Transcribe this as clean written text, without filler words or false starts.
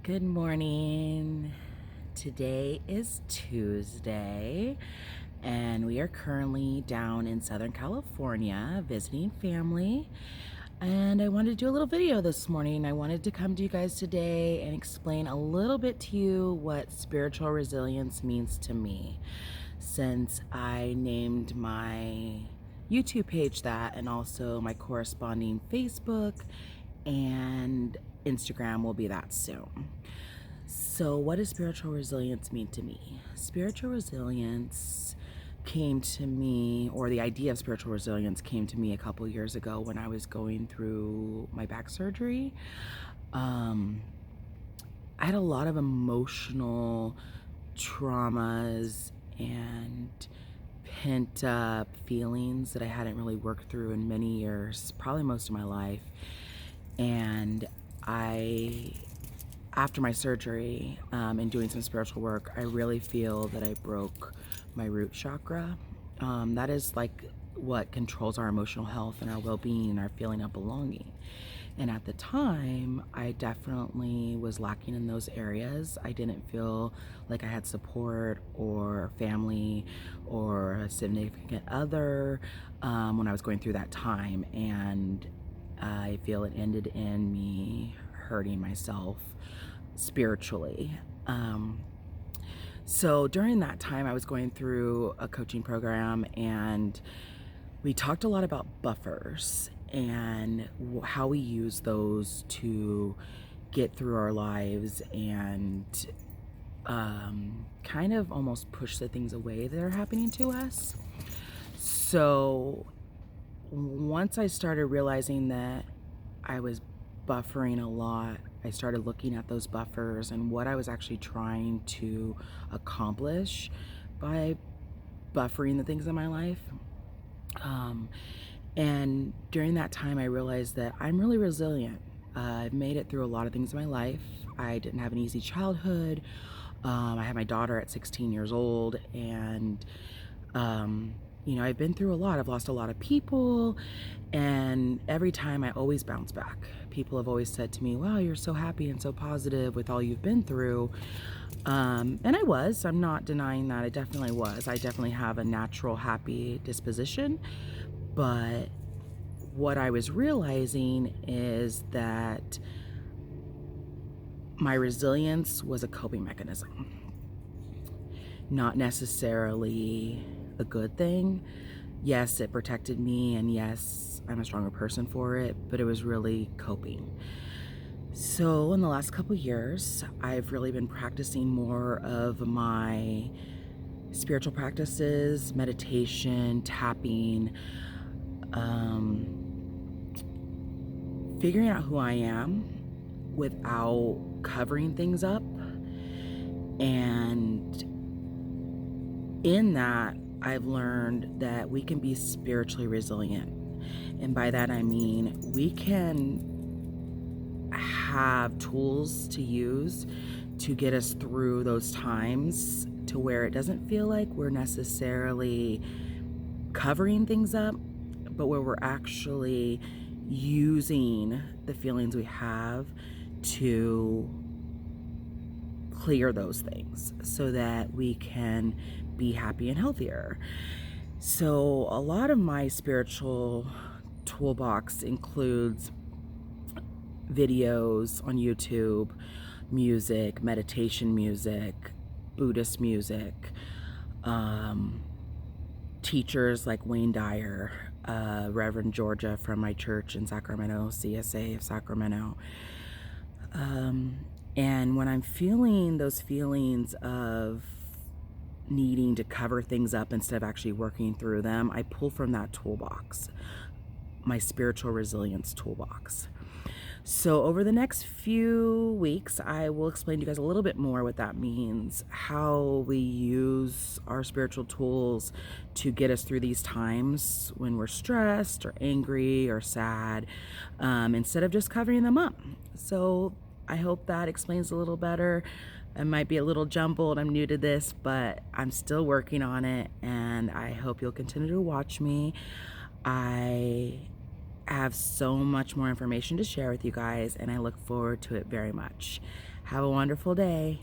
Good morning. Today is Tuesday, and we are currently down in Southern California visiting family. And I wanted to do a little video this morning. I wanted to come to you guys today and explain a little bit to you what spiritual resilience means to me, since I named my YouTube page that, and also my corresponding Facebook and Instagram will be that soon. So what does spiritual resilience mean to me? Spiritual resilience came to me, or the idea of spiritual resilience came to me a couple years ago when I was going through my back surgery. I had a lot of emotional traumas and pent up feelings that I hadn't really worked through in many years, probably most of my life. And after my surgery and doing some spiritual work, I really feel that I broke my root chakra. That is like what controls our emotional health and our well-being and our feeling of belonging. And at the time, I definitely was lacking in those areas. I didn't feel like I had support or family or a significant other when I was going through that time. And I feel it ended in me hurting myself spiritually. So during that time, I was going through a coaching program, and we talked a lot about buffers and how we use those to get through our lives and kind of almost push the things away that are happening to us. So once I started realizing that I was buffering a lot, I started looking at those buffers and what I was actually trying to accomplish by buffering the things in my life. And during that time, I realized that I'm really resilient. I've made it through a lot of things in my life. I didn't have an easy childhood. I had my daughter at 16 years old, and I've been through a lot. I've lost a lot of people, and every time I always bounce back. People have always said to me, wow, you're so happy and so positive with all you've been through. And I was. I'm not denying that. I definitely was. I definitely have a natural happy disposition. But what I was realizing is that my resilience was a coping mechanism, not necessarily a good thing. Yes, it protected me, and yes, I'm a stronger person for it, but it was really coping. So in the last couple years, I've really been practicing more of my spiritual practices, meditation, tapping, figuring out who I am without covering things up. And in that, I've learned that we can be spiritually resilient. And by that, I mean we can have tools to use to get us through those times to where it doesn't feel like we're necessarily covering things up, but where we're actually using the feelings we have to clear those things so that we can be happy and healthier. So a lot of my spiritual toolbox includes videos on YouTube, music, meditation music, Buddhist music, teachers like Wayne Dyer, Reverend Georgia from my church in Sacramento, CSA of Sacramento. And when I'm feeling those feelings of needing to cover things up instead of actually working through them, I pull from that toolbox, my spiritual resilience toolbox. So over the next few weeks, I will explain to you guys a little bit more what that means, how we use our spiritual tools to get us through these times when we're stressed or angry or sad, instead of just covering them up. So I hope that explains a little better. It might be a little jumbled. I'm new to this, but I'm still working on it, and I hope you'll continue to watch me. I have so much more information to share with you guys, and I look forward to it very much. Have a wonderful day.